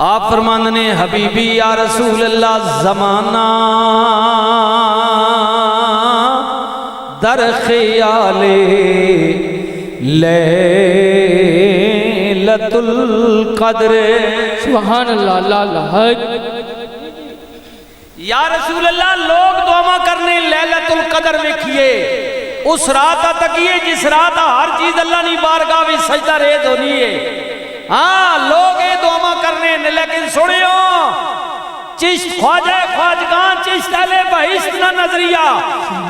آپ فرماندے نے حبیبی یا رسول اللہ زمانہ در خیال لیلۃ القدر. سبحان اللہ اللہ اللہ. یا رسول اللہ لوگ دعا کرنے لیلۃ القدر ویکھیے اس رات تکیے جس رات ہر چیز اللہ نے بارگاہ میں سجدہ ریز ہونی ہے. ہاں لوگ یہ دعا کرنے لیکن سنیو چشت خواجہ خواجگان چشت اہل بہشت نہ نظریہ.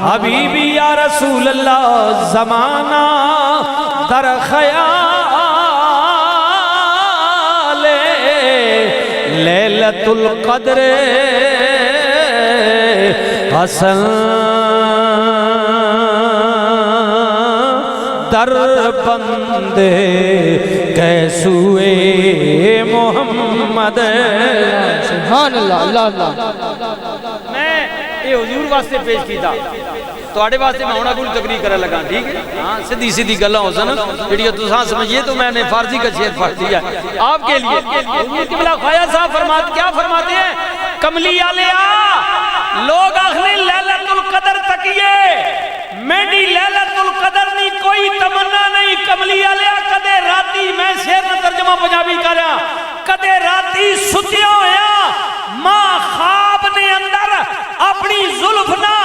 حبیبی یا رسول اللہ زمانہ در خیال لیلۃ القدر حسن در بندے کیسوئے محمد. سبحان اللہ اللہ اللہ. میں یہ حضور واسطے پیش کیتا توڑے واسطے میں ہونا کوئی تقریر کرنے لگا. ٹھیک ہے ہاں سیدھی سیدھی گلاں ہو سن جڑی تساں سمجھیے تو میں نے فارسی کا شعر پڑھ دیا آپ کے لیے. حضور قبلہ خواجہ صاحب کیا فرماتے ہیں کملی آلیا لوگ آخنے لیلۃ القدر تکیے میری لیلۃ القدر نہیں کوئی تمنا نہیں. کملی آلیا کدے راتی میں شعر نہ ترجمہ پنجابی کریا کدے راتی ستیا ہویا ماں خواب نے اندر اپنی زلف نہ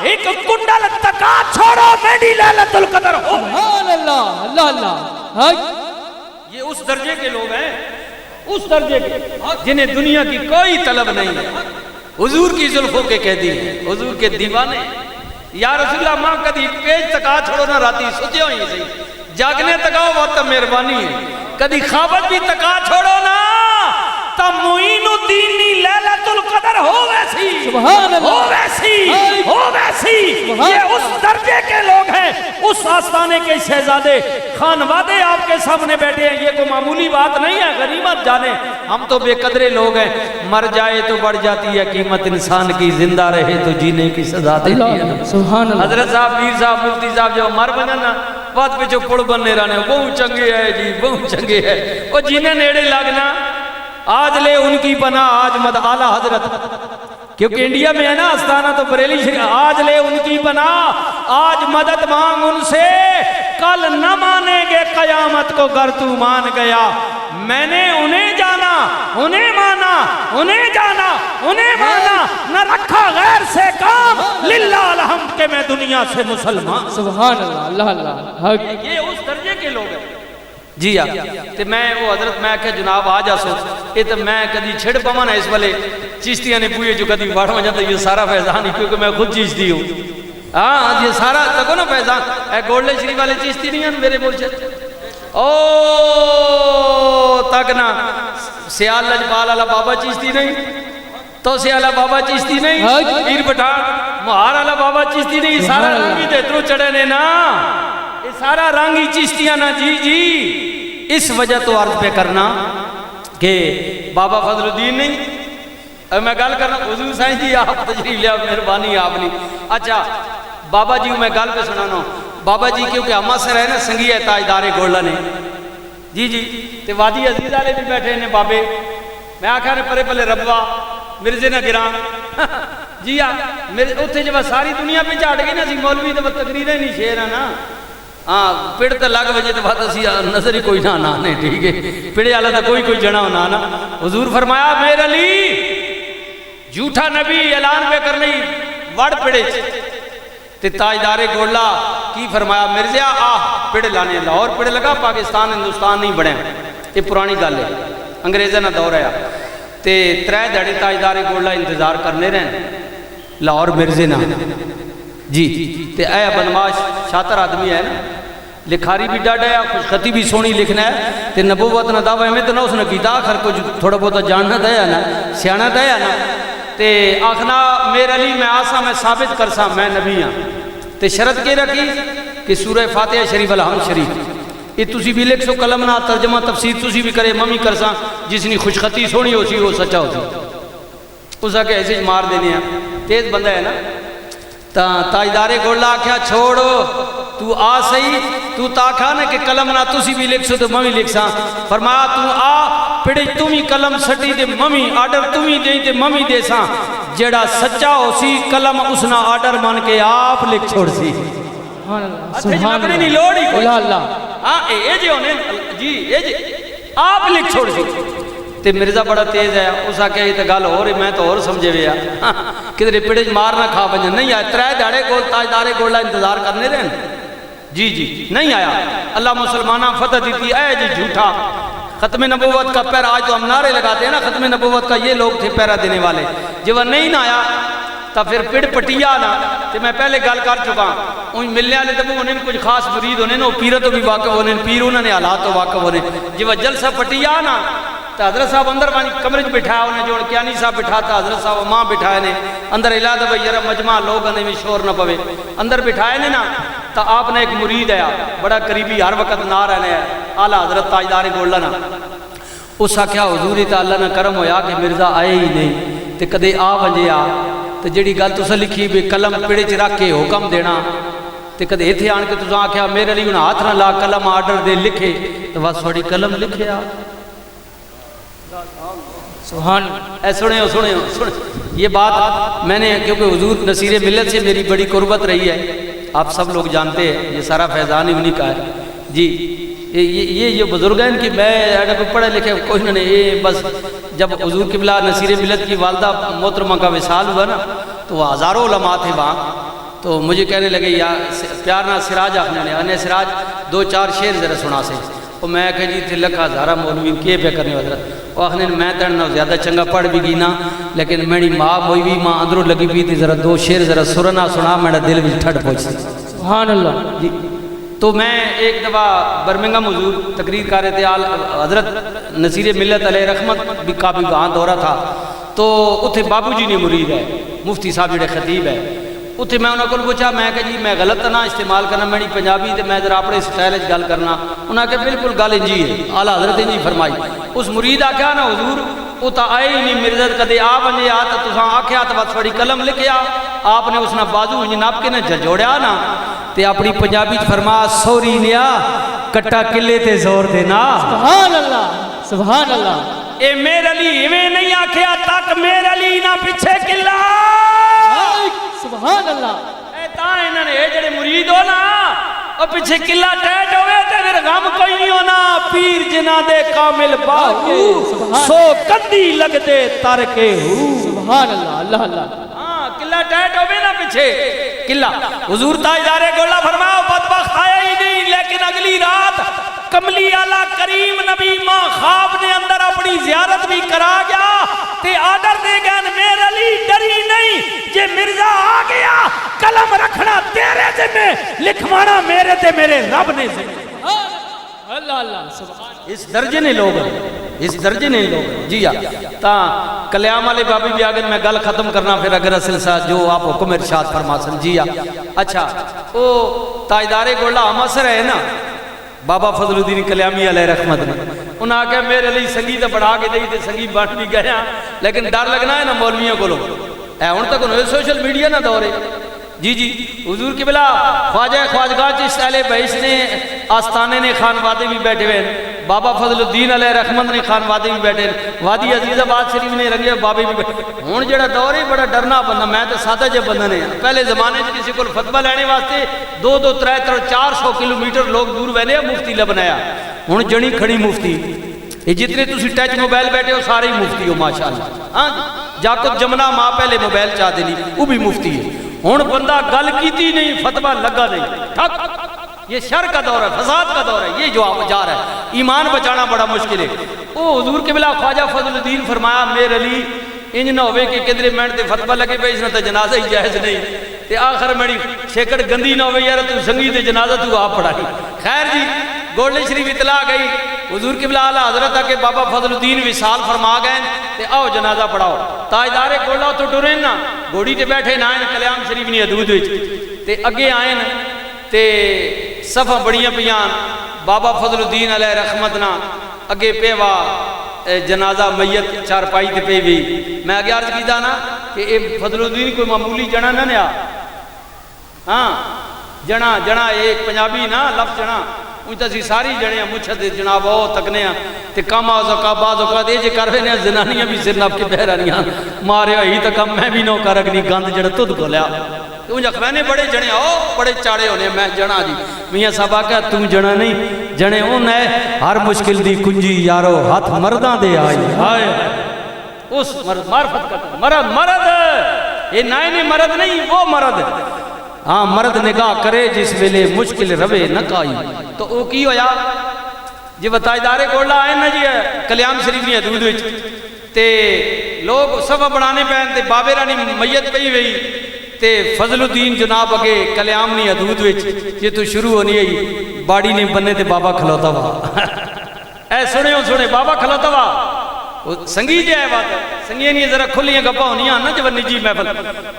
ایک کنڈل تکا چھوڑو میری لیلۃ القدر ہو. سبحان اللہ اللہ اللہ. یہ اس درجے کے لوگ ہیں اس درجے کے جنہیں دنیا کی کوئی طلب نہیں ہے. حضور کی زلفوں کے قیدی ہیں حضور کے دیوانے. یا رسول اللہ ماں کدی پیج تکا چھوڑو نہ راتی سوتے ہوئی سی جاگنے تکاؤ بہت مہربانی ہے. کدی خوابت بھی تکا چھوڑو نا تا معین الدین لیلۃ القدر ہو ویسی سبحان اللہ ہو ویسی ہو ویسی. یہ اس درجے کے لوگ ہیں اس آستانے کے شہزادے خانوادے آپ کے سامنے بیٹھے ہیں. یہ کوئی معمولی بات نہیں ہے غنیمت جانے ہم تو بے قدرے لوگ ہیں. مر جائے تو بڑھ جاتی ہے قیمت انسان کی زندہ رہے تو جینے کی سزا دیتی ہے. سبحان اللہ. حضرت صاحب پیر صاحب مفتی صاحب جو مر بننا بات پہ جو پڑ بننے رہنے بہت چنگے ہے جی بہت چنگے ہے. وہ جنہیں نیڑے لگنا آج لے ان کی پناہ آج مد اعلیٰ حضرت کیونکہ انڈیا میں ہے نا آستانہ تو بریلی شریف. آج لے ان کی پناہ آج مدد مانگ ان سے کل نہ مانیں گے قیامت کو گر تو مان گیا. میں نے انہیں جانا انہیں مانا انہیں جانا انہیں مانا نہ رکھا غیر سے کام للہ الحمد کہ میں دنیا سے مسلمان. سبحان اللہ اللہ اللہ. یہ اس درجے کے لوگ ہیں. جی ہاں تے میں وہ حضرت میں کہ جناب آ جا سو یہ تو میں کدی چھڑ پاواں نا اس والے چشتیاں نے پوئے جو کدی باڑھواں جاتا یہ سارا فیضان ہی کیونکہ میں خود چشتی ہوں. ہاں یہ سارا تکو نا فیضان اے گولڈے شریف والے چشتی نہیں ہیں میرے بول چاہتے او تک نا سیال لجپال والا بابا چشتی نہیں تو سیالہ بابا چشتی نہیں پیر پٹھان مہار والا بابا چشتی نہیں. سارا رنگی تے اترو چڑھے نے نا یہ سارا رنگی چشتیاں نا. جی جی اس وجہ تو عرض پہ کرنا کہ بابا فضل الدین نہیں اب میں گل کرنا حضور سائن جی آپ تجریف لیا مہربانی آپ نے. اچھا بابا جی میں گل پہ سنانا بابا جی کیونکہ ہمہ سے رہے نا سنگی ہے تاجدار گولڈا نے. جی جی تے وادی عزیز والے بھی بیٹھے نے بابے میں آکھا نے پرے پلے ربوا مرزے نہ گران. جی ہاں اتنے جب ساری دنیا پہ چاٹ گئی نا سی مولوی تو تقریریں نہیں شیر ہے نا. ہاں پیڑ تے لگ وجہ تو بات اسی نظر ہی کوئی نہ آنے. ٹھیک ہے پیڑے والا تو کوئی جنا ہونا نا. حضور فرمایا میر علی جھوٹا نبی اعلان پہ کرنی وڑ پیڑے تے تاجدار گولڈا کی فرمایا مرزیا آہ پیڑے لانے لاہور پیڑے لگا پاکستان ہندوستان نہیں بڑھے. یہ پرانی گل ہے انگریزاں نہ دور ہے تے ترے دہڑے تاجدار گولڈا انتظار کرنے رہن لاہور مرزے نہ. جی تے اے بدماش شاطر آدمی ہے نا لکھاری بھی ڈاڈا ہے خوش خطی بھی سونی لکھنا ہے تے نبوت نہ دعوی میں تو نہ اس نے کیتا آخر کچھ تھوڑا بہت جاننا دیا نا سیانا دیا نا تے آخنا میرے علی میں آسا میں ثابت کرسا میں نبی ہاں تے شرط کے رکھی کہ سورہ فاتحہ شریف الحمد شریف یہ تسی بھی لکھ سو قلم نہ ترجمہ تفسیر تسی بھی کرے ممی کرسا جس نے خوش خطی سونی ہو سی وہ سچا ہو سی اس آکے ایسے مار دینے ہیں تیز بندہ ہے نا تاجدار گولڈا کیا چھوڑو تو آ سہی تو تاکھا نا کہ قلم نہ تسی بھی لکھ سو تو میں بھی لکھ ساں فرمایا تو آ پڑے تمی قلم سٹی دے ممی آرڈر تمی دیں تے ممی دے ساں جیڑا سچا ہو سی قلم اس نہ آرڈر مان کے آپ لکھ چھوڑ سی سبحان اللہ اچھے سبحان جنگنے نہیں لوڑی کوئی اللہ اللہ ہاں اے جی ہونے جی اے جی آپ لکھ چھوڑ سی تے مرزا بڑا تیز ہے اس آکے یہ تو گل ہو رہی میں تو اور سمجھے ہوئے کدھر پڑے مار نہ کھا بجن نہیں آیا ترائے داڑے گول تاجدارے گولہ انتظار کرنے دیں جی جی نہیں آیا اللہ مسلمانہ فتح دیتی اے جی جھوٹا ختم نبوت کا پیرا آج تو ہم نعرے لگاتے ہیں نا ختم نبوت کا یہ لوگ تھے پیرا دینے والے جب وہ نہیں نہ آیا تا پھر پڑ پٹیا نا تو میں پہلے گل کر چکا ان ملنے والے تب انہیں کچھ خاص مرید ہونے نا پیرہ تو بھی واقف ہونے پیر انہوں نے حالات تو واقف ہونے جب وہ جلسہ پٹیا نا تو حضرت صاحب اندر کمرے میں بٹھایا انہیں جو کیانی صاحب بٹھاتا حضرت صاحب ماں بٹھائے نے اندر الہ دبا یرہ مجمع لوگ انہیں میں شور نہ پوے اندر بٹھائے نے نا تو آپ نے ایک مرید ہے بڑا قریبی ہر وقت نہ رہنے ہے اعلیٰ حضرت تاجدار گولڈا نا اس آکھیا حضور تعالیٰ نے کرم ہویا کہ مرزا آئے ہی نہیں تے کدے آ ونجے آ تے جڑی گل تسا لکھی بے قلم پیڑے چ رکھ کے حکم دینا تے کدے ایتھے آن کے تسا آکھیا میرے لیے انہاں ہاتھ نہ لا قلم آرڈر دے لکھے تو بس تھوڑی قلم لکھے آ سبحان اے سنے یہ بات میں نے کیونکہ حضور نصیر ملت سے میری بڑی قربت رہی ہے آپ سب لوگ جانتے ہیں یہ سارا فیضان ہی انہی کا ہے جی یہ بزرگ ہیں کہ میں اگر پڑھے لکھے کوئی نہیں یہ بس جب حضور قبلہ نصیر ملت کی والدہ محترمہ کا وصال ہوا نا تو وہ ہزاروں علماء تھے وہاں تو مجھے کہنے لگے یا پیار نہ سراج آخنے نے انہیں سراج 2-4 شعر ذرا سنا سے اور میں کہا جی تھے لکھا ہزارہ مولوی کیے پہ کرنے حضرت وہ آخنے میں تڑنا زیادہ چنگا پڑھ بھی گی نا لیکن میری ماں ہوئی بھی ماں اندروں لگی بھی تھی ذرا 2 شعر ذرا سرنا سنا میرا دل بھی ٹھٹ پہنچتی سبحان اللہ جی تو میں ایک دفعہ برمنگم حضور تقریر کر رہے تھے حضرت نصیر ملت علیہ رحمت بھی کافی وہاں دورہ تھا تو اتھے بابو جی نے مرید ہے مفتی صاحب جڑے خطیب ہے اتھے میں انہوں کو پوچھا میں کہ جی میں غلط نہ استعمال کرنا میری پنجابی تے میں ذرا اپنے سٹائل گل کرنا انہوں نے کہا بالکل گل انجی ہے اعلیٰ حضرت انجی فرمائی اس مرید آکھیا نا حضور وہ تا آئے ہی نہیں مرزت کدے آ بنجے آ تو تساں آکھیا تو بس تھوڑی قلم لکھیا آپ نے اس نے بازو انج ناپ کے نہ جھجوڑیا نا تے اپنی پنجابی فرما سوری نیا کٹا کلے تے زور دینا سبحان اللہ سبحان اللہ اے میرے علی ایویں نہیں آکھیا تک میرے علی نہ پیچھے کلا سبحان اللہ اے تا انہاں نے اے جڑے مرید ہو نا او پیچھے کلا ٹیٹ ہوئے تے پھر غم کوئی نہیں ہونا پیر جنہ دے کامل باقی سو کندی لگ دے تر کے سبحان اللہ اللہ اللہ قلعہ ٹیٹ ہوئے نا پیچھے قلعہ حضور تاجدار گولہ فرماؤ بدبخت آیا ہی نہیں لیکن اگلی رات کملی آلہ کریم نبی ماں خواب نے اندر اپنی زیارت بھی کرا گیا تے آڈر دے گئے میرے علی ڈری نہیں جے مرزا آ گیا قلم رکھنا تیرے تے میں لکھوانا میرے تے میرے رب نے سے اللہ اللہ سبحان اس درجے نے لوگ اس درجے نے لوگ جی تا کلیام والے بابی بھی آگے میں گل ختم کرنا پھر اگر اصل ساتھ جو آپ حکم ارشاد فرما سن جی اچھا وہ تاجدار گولہ مصر ہے نا بابا فضل الدین کلیامی علیہ رحمت نے انہاں آگے میرے لئے سنگیت بڑھا کے دئی تے سنگیت بانٹ بھی گیا لیکن ڈر لگنا ہے نا مولویوں کو لوگ اے ان تک انہوں سوشل میڈیا نہ دورے جی جی حضور کی بلا خواجہ خواجگاہ چس اہل بحث نے آستانے نے خانوادے بھی بیٹھے ہوئے بابا فضل الدین علیہ رحمت نے خانوادے بھی بیٹھے وادی عزیز آباد شریف نے رنگے بابے بھی بیٹھے ہون جڑا دور ہی بڑا ڈرنا بندہ میں تو سادہ جب بندہ نے پہلے زمانے سے کسی کو فتوہ لینے واسطے 200-300-400 کلومیٹر لوگ دور وینے مفتی لبنایا ہون جنی کھڑی مفتی یہ جتنے تسی ٹچ موبائل بیٹھے ہو سارے ہی مفتی ہو ماشاءاللہ ہاں جاکب جمنا ماں پہلے موبائل چاہ دینی وہ بھی مفتی ہے ہون بندہ گل کیتی نہیں فتوہ لگا نہیں ٹھک یہ شر کا دور ہے فساد کا دور ہے یہ جو آپ جا رہا ہے ایمان بچانا بڑا مشکل ہے او حضور کے بلا خواجہ فضل الدین فرمایا میرے علی انج نہ ہوئے کہ کدھر منٹ تے فتوہ لگے پہ اس نے تو جنازہ ہی جائز نہیں تے آخر میری شیکڑ گندی نہ ہوئے یار تو سنگی تے جنازہ تو آپ پڑھائی خیر جی گولڈ شریف اطلاع گئی حضور قبلہ اعلیٰ حضرت کہ بابا فضل الدین وصال فرما گئے تے آؤ جنازہ پڑھاؤ تاجدار گولڈا تو ٹرین نا گوڑی تے بیٹھے نہ آئین کلیام شریف نہیں حدود وچ تے اگے آئین تے صفحہ بڑیاں پیان بابا فضل الدین علیہ رحمت نا اگے پیوا جنازہ میت چارپائی تے پی بھی میں آگے عرض کیتا نا کہ اے فضل الدین کوئی معمولی جنا نہ نیا ہاں جنا جنا ایک پنجابی نا لفظ جنا اُن تسی ساری جنے ہیں مچھت جناب او تکنے ہیں تے کم آزکا بعض اوقات یہ جے کروے نے زنانیاں بھی سر نپ کے بہرانیاں مارے ہی تک میں بھی نو کرگنی گند جڑا تد کو لیا تو جخوینے بڑے جنے او بڑے چاڑے ہونے میں جنا جی میاں صاحب آکا تم جنا نہیں جنے اُن ہے ہر مشکل دی کنجی یارو ہاتھ مرداں دے آئی آئے اس معرفت کا مرد مرد یہ نائنی مرد نہیں وہ مرد ہاں مرد نگاہ کرے جس ویلے مشکل روے نہ کائی تو او کی ہویا جی وطائدارے گوڑا آئے نا جی کلیام شریف نہیں حدود وچ تے لوگ صفحہ بڑھانے پہن تے بابے رانی میت پہی ہوئی تے فضل الدین جناب اگے کلیام نہیں حدود وچ یہ تو شروع ہونی ہے باڑی نے بننے تے بابا کھلوتا ہوا اے سنے ہو سنے بابا کھلوتا ہوا سنگی جائے بات ہے سنگی نہیں ذرا کھلیاں گپا ہونیاں نا جو نجی محفل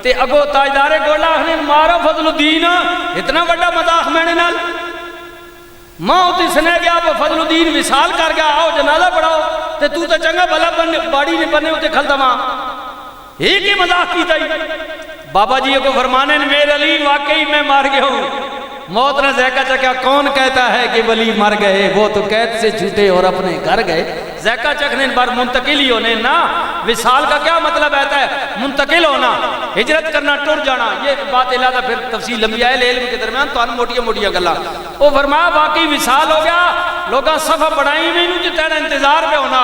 تے اگو تاجدار گولا آخنے مارا فضل الدین اتنا بڑا مذاق میں نے نال ماں ہوتی سنے گیا آپ فضل الدین وصال کر گیا آؤ جنازہ پڑھاؤ تے تو چنگا بھلا باڑی نے بننے ہوتے کھلتا ماں ایک ہی مذاق کی تھی بابا جی کو فرمانے میرے علی واقعی میں مار گیا ہوں موت نے زیکہ چکیا کون کہتا ہے کہ ولی مر گئے وہ تو قید سے چھوٹے اور اپنے گھر گئے زیکہ چکنے بار منتقل ہی ہونے نا وصال کا کیا مطلب ہے منتقل ہونا ہجرت کرنا ٹر جانا یہ بات علیحدہ پھر تفصیل لمبی آئے علم کے درمیان تو موٹیاں موٹیاں گلا وہ فرمایا واقعی وصال ہو گیا لوگاں صفحہ بڑھائی میں انہوں جتنا انتظار پہ ہونا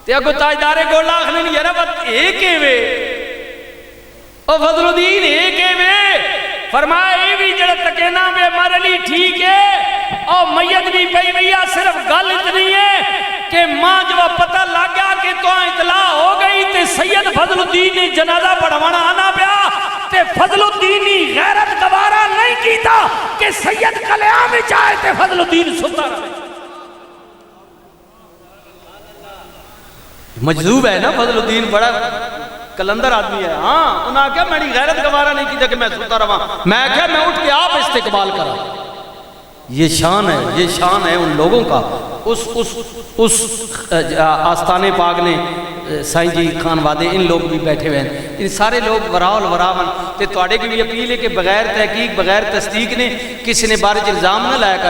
تے اگو تاجدار گولا آخنے نہیں یرا بات ایک ہے وے او فضل الدین ایک ہے وے فرمایا اے بھی جڑا تکینا بے مر لی ٹھیک ہے اور میت بھی پئی بھیا صرف گل اتنی ہے کہ ماں جو پتہ لگ گیا کہ تو اطلاع ہو گئی تے سید فضل الدین نے جنازہ پڑھوانا آنا پیا تے فضل الدین نے غیرت گوارا نہیں کیتا کہ سید کلیام میں جائے تے فضل الدین ستا رہے مجذوب ہے نا فضل الدین بڑا کلندر آدمی ہے ہاں انہاں کہا میں نے غیرت گوارا نہیں کیتا کہ میں سوتا رہا میں کہا میں اٹھ کے آپ استقبال کرا یہ شان ہے ان لوگوں کا اس آستانے پاک نے سائیں جی خان وادے ان لوگ بھی بیٹھے ہوئے ہیں ان سارے لوگ وراول وراون تے توڑے کی بھی اپیل ہے کہ بغیر تحقیق بغیر تصدیق نے کسی نے بارج الزام نہ لایا کر